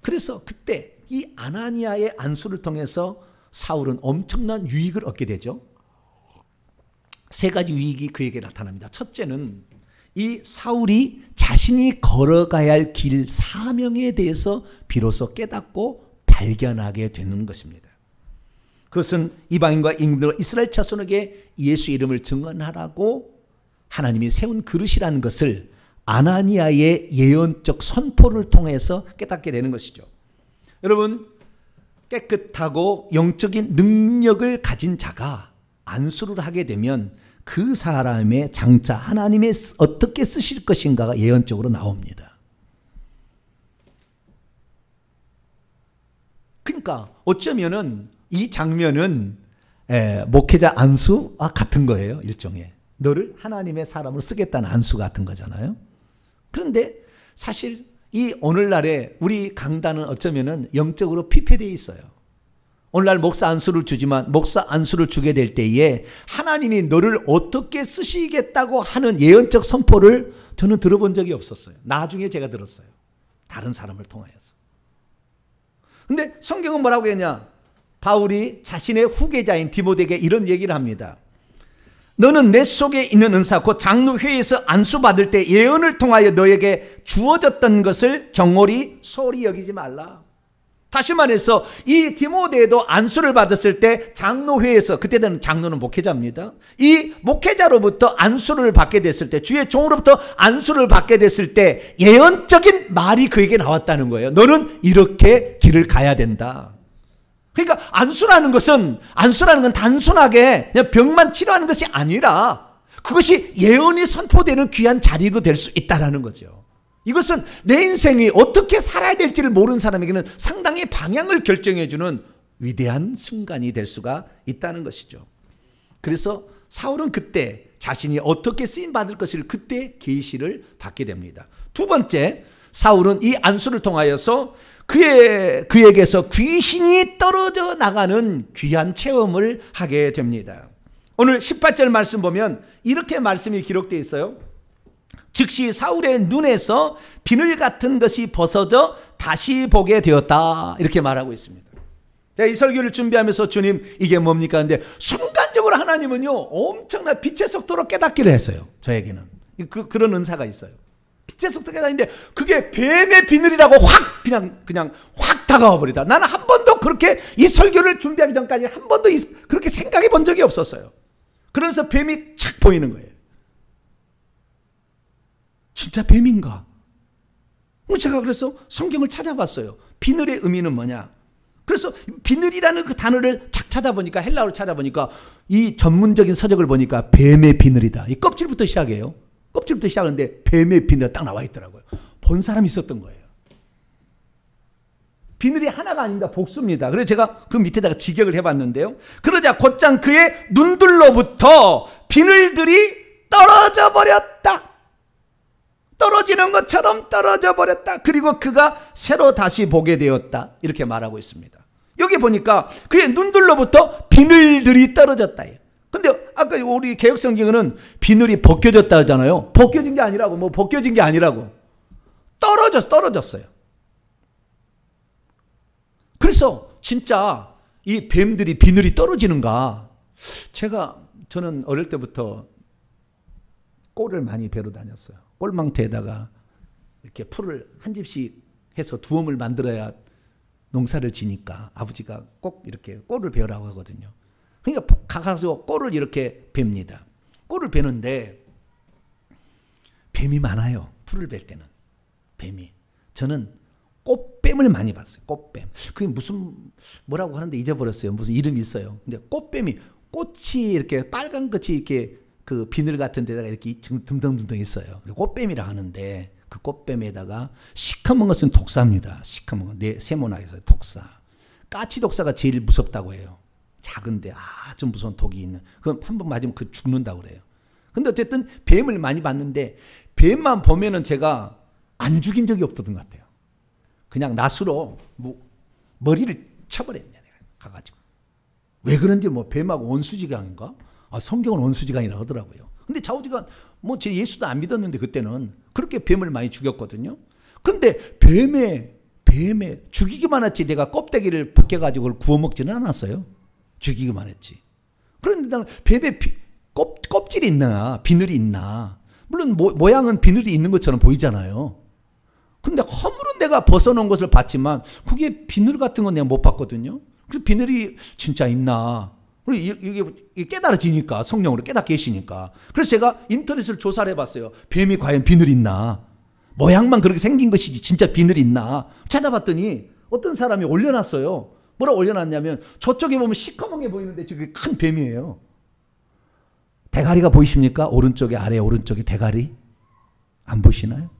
그래서 그때 이 아나니아의 안수를 통해서 사울은 엄청난 유익을 얻게 되죠. 세 가지 유익이 그에게 나타납니다. 첫째는 이 사울이 자신이 걸어가야 할 길 사명에 대해서 비로소 깨닫고 발견하게 되는 것입니다. 그것은 이방인과 임금들 이스라엘 자손에게 예수 이름을 증언하라고 하나님이 세운 그릇이라는 것을 아나니아의 예언적 선포를 통해서 깨닫게 되는 것이죠. 여러분, 깨끗하고 영적인 능력을 가진 자가 안수를 하게 되면 그 사람의 장차 하나님의 어떻게 쓰실 것인가가 예언적으로 나옵니다. 그러니까 어쩌면은 이 장면은 목회자 안수와 같은 거예요. 일종의 너를 하나님의 사람으로 쓰겠다는 안수 같은 거잖아요. 그런데 사실 이 오늘날에 우리 강단은 어쩌면은 영적으로 피폐되어 있어요. 오늘날 목사 안수를 주지만 목사 안수를 주게 될 때에 하나님이 너를 어떻게 쓰시겠다고 하는 예언적 선포를 저는 들어본 적이 없었어요. 나중에 제가 들었어요. 다른 사람을 통하여서. 근데 성경은 뭐라고 했냐? 바울이 자신의 후계자인 디모데에게 이런 얘기를 합니다. 너는 내 속에 있는 은사 곧 장로회에서 안수받을 때 예언을 통하여 너에게 주어졌던 것을 경홀히 소홀히 여기지 말라. 다시 말해서 이 디모데도 안수를 받았을 때 장로회에서, 그때는 장로는 목회자입니다. 이 목회자로부터 안수를 받게 됐을 때, 주의 종으로부터 안수를 받게 됐을 때 예언적인 말이 그에게 나왔다는 거예요. 너는 이렇게 길을 가야 된다. 그러니까 안수라는 건 단순하게 그냥 병만 치료하는 것이 아니라 그것이 예언이 선포되는 귀한 자리로 될 수 있다는 거죠. 이것은 내 인생이 어떻게 살아야 될지를 모르는 사람에게는 상당히 방향을 결정해주는 위대한 순간이 될 수가 있다는 것이죠. 그래서 사울은 그때 자신이 어떻게 쓰임받을 것을 그때 계시를 받게 됩니다. 두 번째, 사울은 이 안수를 통하여서 그에게서 귀신이 떨어져 나가는 귀한 체험을 하게 됩니다. 오늘 18절 말씀 보면 이렇게 말씀이 기록되어 있어요. 즉시 사울의 눈에서 비늘 같은 것이 벗어져 다시 보게 되었다. 이렇게 말하고 있습니다. 제가 이 설교를 준비하면서 주님 이게 뭡니까? 근데 순간적으로 하나님은요 엄청난 빛의 속도로 깨닫기를 했어요. 저에게는 그런 은사가 있어요. 빛의 속도로 깨닫는데 그게 뱀의 비늘이라고 확 그냥 확 다가와 버리다. 나는 한 번도 그렇게 이 설교를 준비하기 전까지 한 번도 그렇게 생각해 본 적이 없었어요. 그러면서 뱀이 착 보이는 거예요. 진짜 뱀인가? 제가 그래서 성경을 찾아봤어요. 비늘의 의미는 뭐냐? 그래서 비늘이라는 그 단어를 착 찾아보니까, 헬라어를 찾아보니까 이 전문적인 서적을 보니까 뱀의 비늘이다. 이 껍질부터 시작해요. 껍질부터 시작하는데 뱀의 비늘 딱 나와 있더라고요. 본 사람이 있었던 거예요. 비늘이 하나가 아닙니다. 복수입니다. 그래서 제가 그 밑에다가 직역을 해봤는데요. 그러자 곧장 그의 눈들로부터 비늘들이 떨어져 버렸다. 떨어지는 것처럼 떨어져 버렸다. 그리고 그가 새로 다시 보게 되었다. 이렇게 말하고 있습니다. 여기 보니까 그의 눈들로부터 비늘들이 떨어졌다. 근데 아까 우리 개혁성경은 비늘이 벗겨졌다 하잖아요. 벗겨진 게 아니라고, 벗겨진 게 아니라고. 떨어졌어요. 그래서 진짜 이 뱀들이 비늘이 떨어지는가? 저는 어릴 때부터 꼴을 많이 베러 다녔어요. 꼴망토에다가 이렇게 풀을 한 집씩 해서 두엄을 만들어야 농사를 지니까 아버지가 꼭 이렇게 꼴을 베라고 하거든요. 그러니까 가서 꼴을 이렇게 뱁니다. 꼴을 베는데 뱀이 많아요. 풀을 벨 때는 뱀이. 저는 꽃뱀을 많이 봤어요. 꽃뱀. 그게 뭐라고 하는데 잊어버렸어요. 무슨 이름이 있어요. 근데 꽃뱀이 꽃이 이렇게 빨간 것이 이렇게 그 비늘 같은 데다가 이렇게 듬덩듬덩 있어요. 꽃뱀이라 하는데 그 꽃뱀에다가 시커먼 것은 독사입니다. 시커먼 거. 세모나에서 독사. 까치 독사가 제일 무섭다고 해요. 작은데 아주 무서운 독이 있는. 그럼 한 번 맞으면 그 죽는다고 그래요. 근데 어쨌든 뱀을 많이 봤는데 뱀만 보면은 제가 안 죽인 적이 없었던 것 같아요. 그냥 낫으로 머리를 쳐버렸냐 내가 가가지고. 왜 그런지 뱀하고 원수지간인가? 성경은 원수지간이라고 하더라고요. 근데 좌우지간 제 예수도 안 믿었는데 그때는 그렇게 뱀을 많이 죽였거든요. 그런데 뱀의 뱀에 죽이기만 했지 내가 껍데기를 벗겨가지고 그걸 구워 먹지는 않았어요. 죽이기만 했지. 그런데 나는 뱀에 껍질이 있나 비늘이 있나. 물론 모양은 비늘이 있는 것처럼 보이잖아요. 그런데 허물은 내가 벗어놓은 것을 봤지만 그게 비늘 같은 건 내가 못 봤거든요. 그 비늘이 진짜 있나. 그리고 이게 깨달아지니까 성령으로 깨닫게 계시니까. 그래서 제가 인터넷을 조사를 해봤어요. 뱀이 과연 비늘이 있나. 모양만 그렇게 생긴 것이지 진짜 비늘이 있나. 찾아봤더니 어떤 사람이 올려놨어요. 뭐라 올려놨냐면 저쪽에 보면 시커멓게 보이는데 저게 큰 뱀이에요. 대가리가 보이십니까? 오른쪽에 아래 오른쪽에 대가리 안 보시나요?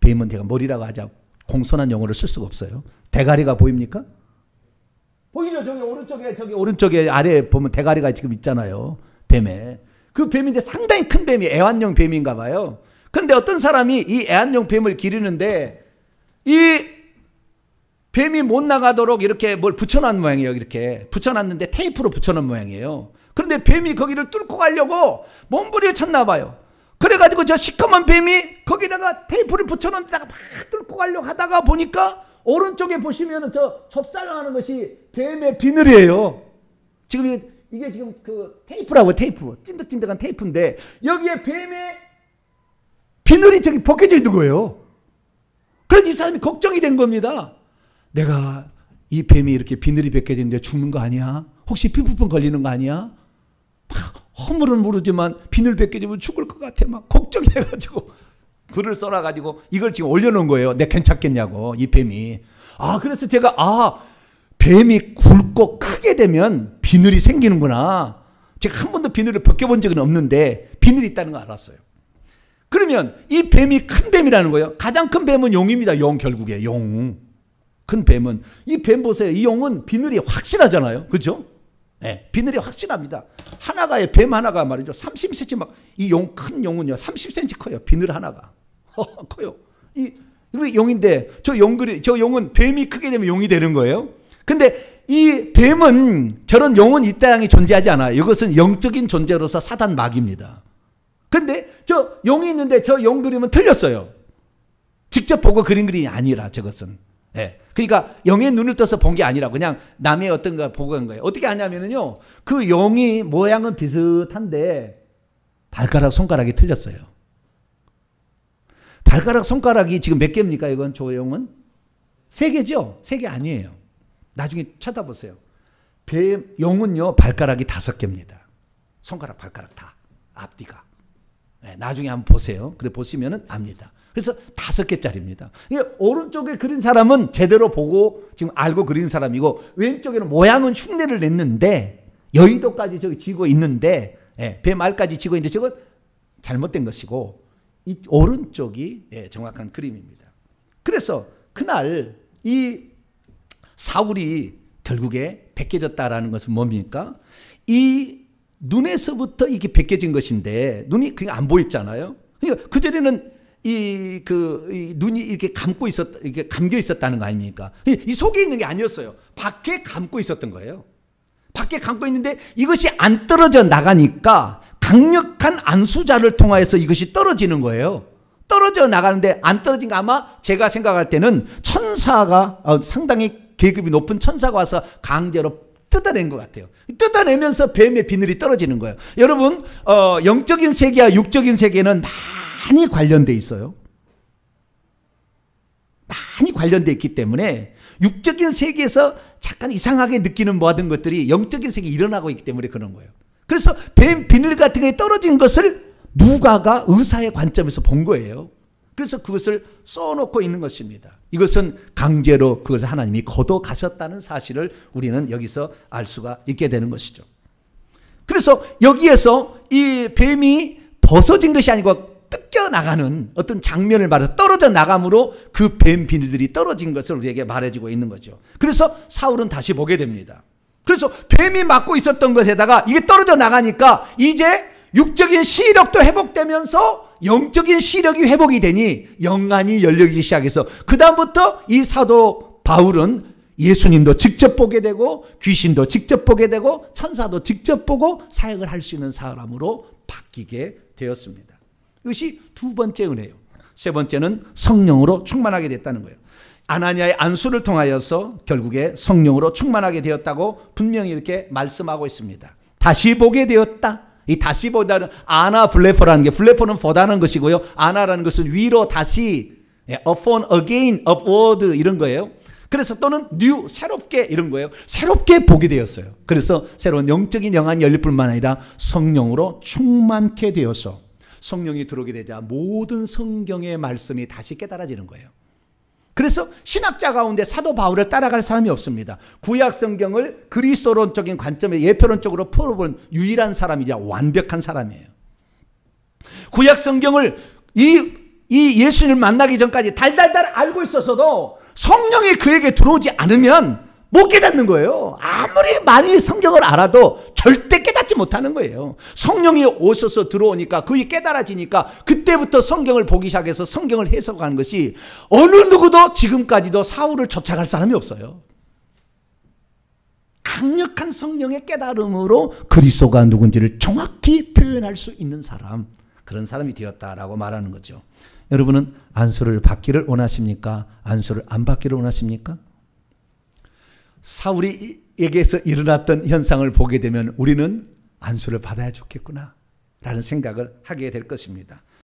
뱀은 제가 머리라고 하자 공손한 용어를 쓸 수가 없어요. 대가리가 보입니까? 보이죠? 저기 오른쪽에 아래 보면 대가리가 지금 있잖아요. 뱀에. 그 뱀인데 상당히 큰 뱀이 애완용 뱀인가 봐요. 그런데 어떤 사람이 이 애완용 뱀을 기르는데 이 뱀이 못 나가도록 이렇게 뭘 붙여놓은 모양이에요. 이렇게 붙여놨는데 테이프로 붙여놓은 모양이에요. 그런데 뱀이 거기를 뚫고 가려고 몸부림을 쳤나 봐요. 그래가지고 저 시커먼 뱀이 거기다가 테이프를 붙여놓은 데다가 막 뚫고 가려고 하다가 보니까 오른쪽에 보시면은 저 접살하는 것이 뱀의 비늘이에요. 지금 이게 지금 그 테이프라고 테이프. 찐득찐득한 테이프인데 여기에 뱀의 비늘이 저기 벗겨져 있는 거예요. 그래서 이 사람이 걱정이 된 겁니다. 내가 이 뱀이 이렇게 비늘이 벗겨져 있는데 죽는 거 아니야? 혹시 피부병 걸리는 거 아니야? 허물은 모르지만 비늘 벗겨지면 죽을 것 같아. 막 걱정해가지고 글을 써놔가지고 이걸 지금 올려놓은 거예요. 내 괜찮겠냐고 이 뱀이. 그래서 제가 뱀이 굵고 크게 되면 비늘이 생기는구나. 제가 한 번도 비늘을 벗겨본 적은 없는데 비늘이 있다는 거 알았어요. 그러면 이 뱀이 큰 뱀이라는 거예요. 가장 큰 뱀은 용입니다. 용 결국에 용. 큰 뱀은 이 뱀 보세요. 이 용은 비늘이 확실하잖아요. 그렇죠? 네, 비늘이 확실합니다. 뱀 하나가 말이죠. 30cm 막 이 큰 용은요. 30cm 커요. 비늘 하나가. 커요. 이 용인데 저 용은 뱀이 크게 되면 용이 되는 거예요. 근데 이 뱀은 저런 용은 이 땅에 존재하지 않아요. 이것은 영적인 존재로서 사단 마귀입니다. 근데 저 용이 있는데 저 용 그림은 틀렸어요. 직접 보고 그린 그림이 아니라 저것은. 네. 그러니까 영의 눈을 떠서 본 게 아니라 그냥 남의 어떤 거 보고 간 거예요. 어떻게 하냐면요. 그 용이 모양은 비슷한데 발가락 손가락이 틀렸어요. 발가락 손가락이 지금 몇 개입니까? 이건 저 용은? 3개죠? 3개 아니에요. 나중에 쳐다보세요. 용은요 발가락이 5개입니다. 손가락 발가락 다 앞뒤가. 네, 나중에 한번 보세요. 그래 보시면은 압니다. 그래서 5개짜리입니다. 오른쪽에 그린 사람은 제대로 보고 지금 알고 그린 사람이고 왼쪽에는 모양은 흉내를 냈는데 여의도까지 저기 쥐고 있는데 뱀 알까지 쥐고 있는데 저건 잘못된 것이고 이 오른쪽이 정확한 그림입니다. 그래서 그날 이 사울이 결국에 벗겨졌다라는 것은 뭡니까? 이 눈에서부터 이게 벗겨진 것인데 눈이 그냥 안 보였잖아요. 그러니까 그전에는 이 눈이 이렇게 이렇게 감겨 있었다는 거 아닙니까? 이 속에 있는 게 아니었어요. 밖에 감고 있었던 거예요. 밖에 감고 있는데 이것이 안 떨어져 나가니까 강력한 안수자를 통하여서 이것이 떨어지는 거예요. 떨어져 나가는데 안 떨어진 거 아마 제가 생각할 때는 천사가 상당히 계급이 높은 천사가 와서 강제로 뜯어낸 것 같아요. 뜯어내면서 뱀의 비늘이 떨어지는 거예요. 여러분 영적인 세계와 육적인 세계는 많이 관련돼 있어요. 많이 관련돼 있기 때문에 육적인 세계에서 잠깐 이상하게 느끼는 모든 것들이 영적인 세계에 일어나고 있기 때문에 그런 거예요. 그래서 뱀 비늘 같은 게 떨어진 것을 누가가 의사의 관점에서 본 거예요. 그래서 그것을 써놓고 있는 것입니다. 이것은 강제로 그것을 하나님이 걷어 가셨다는 사실을 우리는 여기서 알 수가 있게 되는 것이죠. 그래서 여기에서 이 뱀이 벗어진 것이 아니고 뜯겨나가는 어떤 장면을 말해서 떨어져 나감으로 그 뱀 비늘들이 떨어진 것을 우리에게 말해주고 있는 거죠. 그래서 사울은 다시 보게 됩니다. 그래서 뱀이 막고 있었던 것에다가 이게 떨어져 나가니까 이제 육적인 시력도 회복되면서 영적인 시력이 회복이 되니 영안이 열리기 시작해서 그 다음부터 이 사도 바울은 예수님도 직접 보게 되고 귀신도 직접 보게 되고 천사도 직접 보고 사역을 할 수 있는 사람으로 바뀌게 되었습니다. 이것이 두 번째 은혜예요. 세 번째는 성령으로 충만하게 됐다는 거예요. 아나니아의 안수를 통하여서 결국에 성령으로 충만하게 되었다고 분명히 이렇게 말씀하고 있습니다. 다시 보게 되었다. 이 다시 보다는 아나 블레포라는 게, 블레포는 보다는 것이고요. 아나라는 것은 위로 다시, upon again, upward 이런 거예요. 그래서 또는 new, 새롭게 이런 거예요. 새롭게 보게 되었어요. 그래서 새로운 영적인 영안이 열릴 뿐만 아니라 성령으로 충만케 되어서 성령이 들어오게 되자 모든 성경의 말씀이 다시 깨달아지는 거예요. 그래서 신학자 가운데 사도 바울을 따라갈 사람이 없습니다. 구약 성경을 그리스도론적인 관점에 예표론적으로 풀어본 유일한 사람이자 완벽한 사람이에요. 구약 성경을 이 예수님을 만나기 전까지 달달달 알고 있었어도 성령이 그에게 들어오지 않으면 못 깨닫는 거예요. 아무리 많이 성경을 알아도 절대 깨닫지 못하는 거예요. 성령이 오셔서 들어오니까 그게 깨달아지니까 그때부터 성경을 보기 시작해서 성경을 해석하는 것이 어느 누구도 지금까지도 사울을 쫓아갈 사람이 없어요. 강력한 성령의 깨달음으로 그리스도가 누군지를 정확히 표현할 수 있는 사람, 그런 사람이 되었다라고 말하는 거죠. 여러분은 안수를 받기를 원하십니까? 안수를 안 받기를 원하십니까? 사울이에게서 일어났던 현상을 보게 되면 우리는 안수를 받아야 좋겠구나 라는 생각을 하게 될 것입니다.